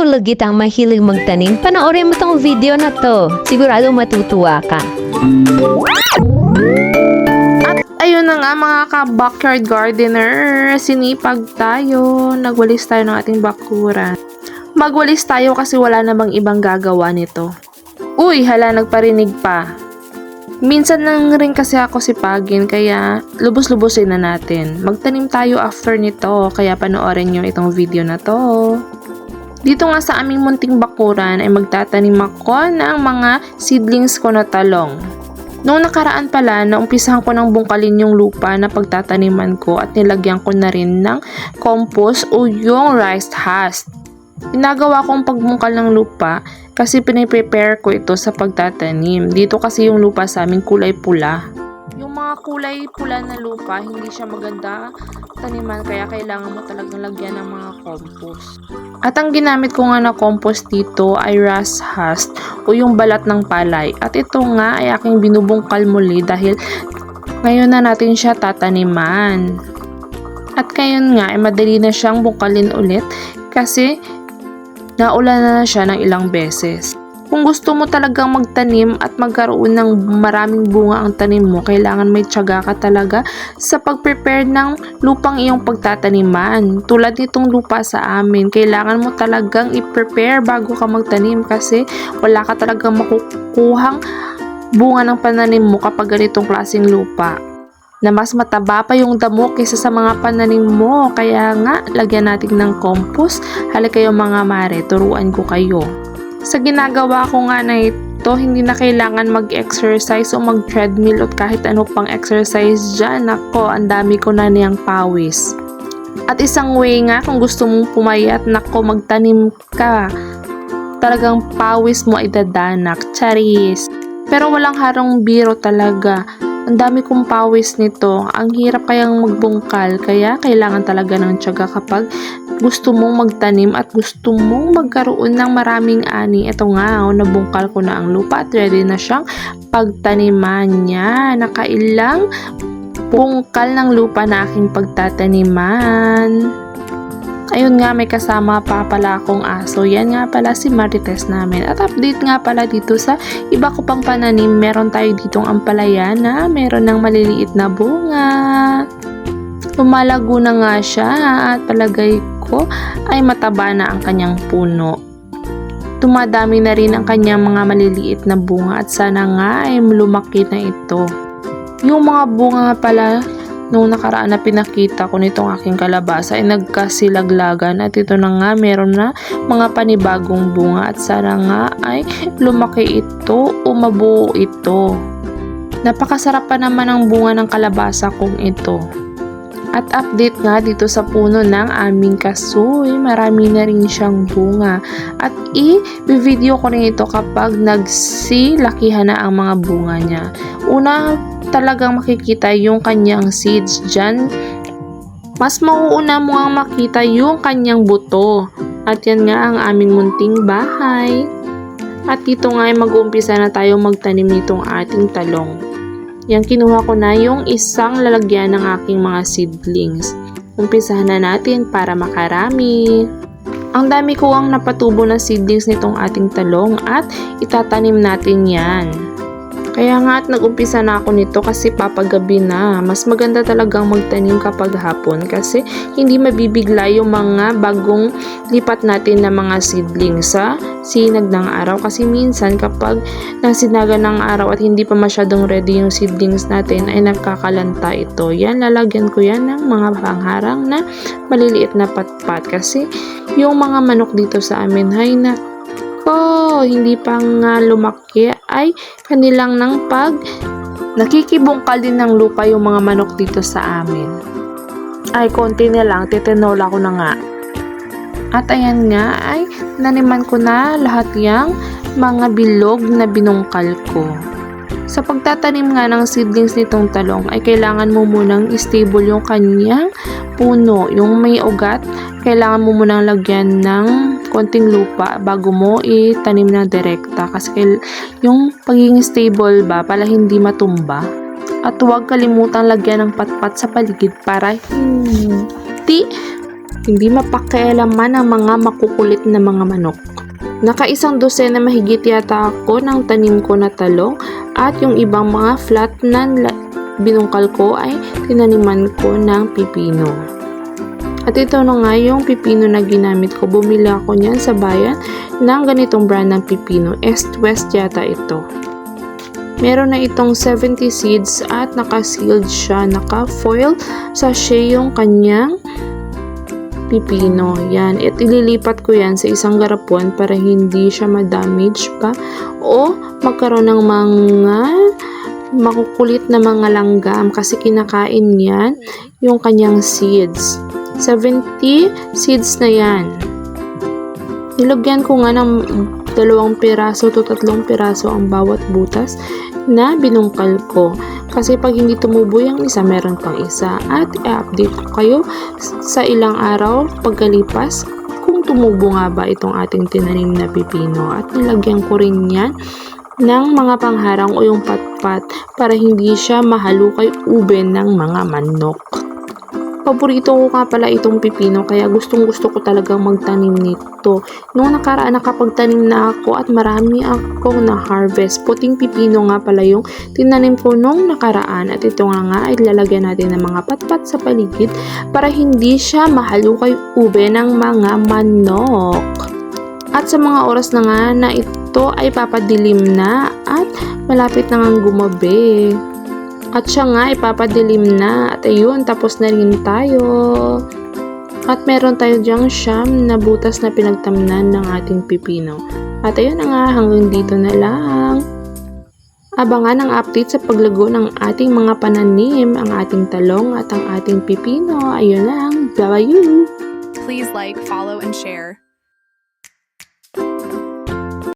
lugit ang mahilig magtanim, panoorin mo tong video na to. Sigurado matutuwa ka. At ayun na nga mga ka-backyard gardener, sinipag tayo. Nagwalis tayo ng ating bakuran. Magwalis tayo kasi wala namang ibang gagawa nito. Uy, hala, nagparinig pa. Minsan lang rin kasi ako sipagin, kaya lubos-lubosin na natin. Magtanim tayo after nito, kaya panoorin nyo itong video na to. Dito nga sa aming munting bakuran ay magtatanim ako ng mga seedlings ko na talong. Noong nakaraan pala, naumpisahan ko ng bungkalin yung lupa na pagtataniman ko at nilagyan ko na rin ng compost o yung rice husk. Ginagawa kong pagbungkal ng lupa kasi piniprepare ko ito sa pagtatanim. Dito kasi yung lupa sa amin kulay pula. Yung mga kulay pula na lupa, hindi siya maganda taniman kaya kailangan mo talagang lagyan ng mga compost. At ang ginamit ko nga na compost dito ay rice husk o yung balat ng palay. At ito nga ay aking binubungkal muli dahil ngayon na natin siya tataniman. At ngayon nga ay madali na siyang bungkalin ulit kasi naulan na siya ng ilang beses. Kung gusto mo talagang magtanim at magkaroon ng maraming bunga ang tanim mo, kailangan may tiyaga ka talaga sa pag-prepare ng lupang iyong pagtataniman. Tulad nitong lupa sa amin, kailangan mo talagang i-prepare bago ka magtanim kasi wala ka talagang makukuhang bunga ng pananim mo kapag ganitong klaseng lupa na mas mataba pa yung damo kaysa sa mga pananim mo. Kaya nga, lagyan natin ng compost. Halika kayo mga mare, turuan ko kayo. Sa ginagawa ko nga na ito, hindi na kailangan mag-exercise o mag-treadmill o kahit ano pang exercise dyan. Nako, ang dami ko na niyang pawis. At isang way nga, kung gusto mong pumayat, nako, magtanim ka. Talagang pawis mo ay dadanak. Charis. Pero walang harong biro talaga. Ang dami kong pawis nito. Ang hirap kayang magbungkal, kaya kailangan talaga ng tiyaga kapag gusto mong magtanim at gusto mong magkaroon ng maraming ani. Ito nga, nabungkal ko na ang lupa at ready na siyang pagtaniman niya. Nakailang bungkal ng lupa na aking pagtataniman. Ayun nga, may kasama pa pala akong aso. Yan nga pala si Marites namin. At update nga pala dito sa iba ko pang pananim. Meron tayo ditong ampalaya na meron ng maliliit na bunga. Lumalago na nga siya at palagay ko ay mataba na ang kanyang puno. Tumadami na rin ang kanyang mga maliliit na bunga at sana nga ay lumaki na ito. Yung mga bunga nga pala nung nakaraan na pinakita ko nitong aking kalabasa ay nagkasilaglagan at ito na nga meron na mga panibagong bunga at sana nga ay lumaki ito o mabuo ito. Napakasarap pa naman ang bunga ng kalabasa kong ito. At update nga dito sa puno ng aming kasoy, marami na rin siyang bunga. At i-video ko rin ito kapag nagsilakihan na ang mga bunga niya. Una, talagang makikita yung kanyang seeds dyan. Mas mauuna mo ang makita yung kanyang buto. At yan nga ang aming munting bahay. At dito nga ay mag-uumpisa na tayo magtanim nitong ating talong. Yan, kinuha ko na yung isang lalagyan ng aking mga seedlings. Umpisahan na natin para makarami. Ang dami ko ang napatubo na seedlings nitong ating talong at itatanim natin yan. Kaya nga at nag-umpisa na ako nito kasi papagabi na. Mas maganda talagang magtanim kapag hapon kasi hindi mabibigla yung mga bagong lipat natin na mga seedlings sa sinag ng araw. Kasi minsan kapag nasinagan ng araw at hindi pa masyadong ready yung seedlings natin ay nagkakalanta ito. Yan, lalagyan ko yan ng mga pangharang na maliliit na patpat kasi yung mga manok dito sa amin ay hindi pa nga lumaki ay kanilang ng nakikibungkal din ng lupa yung mga manok dito sa amin. Ay, konti na lang, titinola ko na nga. At ayan nga, ay naniman ko na lahat yung mga bilog na binungkal ko. Sa pagtatanim nga ng seedlings nitong talong ay kailangan mo munang stable yung kanyang puno. Yung may ugat, kailangan mo munang lagyan ng konting lupa bago mo itanim na direkta. Kasi yung pagiging stable ba, pala hindi matumba. At huwag kalimutang lagyan ng patpat sa paligid para hindi Hindi mapakialaman ang mga makukulit na mga manok. Nakaisang dosena mahigit yata ako ng tanim ko na talong at yung ibang mga flat na binungkal ko ay tinaniman ko ng pipino. At ito na nga yung pipino na ginamit ko. Bumili ako niyan sa bayan ng ganitong brand ng pipino. East-West yata ito. Meron na itong 70 seeds at naka-sealed siya. Naka-foil sachet yung kanyang pipino. Yan. At ililipat ko yan sa isang garapon para hindi siya ma-damage pa o magkaroon ng mga makukulit na mga langgam kasi kinakain yan yung kanyang seeds. 70 seeds na yan. Nilagyan ko nga ng 2 piraso to 3 piraso ang bawat butas na binungkal ko. Kasi pag hindi tumubo yung isa, meron pang isa. At i-update ko kayo sa ilang araw pagkalipas kung tumubo nga ba itong ating tinanim na pipino. At nilagyan ko rin yan ng mga pangharang o yung patpat para hindi siya mahalukay ube ng mga manok. Paborito ko nga pala itong pipino kaya gustong gusto ko talagang magtanim nito. Noong nakaraan nakapagtanim na ako at marami akong na-harvest. Puting pipino nga pala yung tinanim ko noong nakaraan at ito nga ay lalagyan natin ng mga patpat sa paligid para hindi siya mahalukay ube ng mga manok. At sa mga oras na nga na ito ay papadilim na at malapit na ngang gumabi. At siya nga ipapadilim na at ayun tapos na rin tayo. At meron tayo dyang siyam na butas na pinagtamnan ng ating pipino. At ayun na nga hanggang dito na lang. Abangan ang update sa paglago ng ating mga pananim, ang ating talong at ang ating pipino. Ayun lang. Bye-bye! Please like, follow, and share.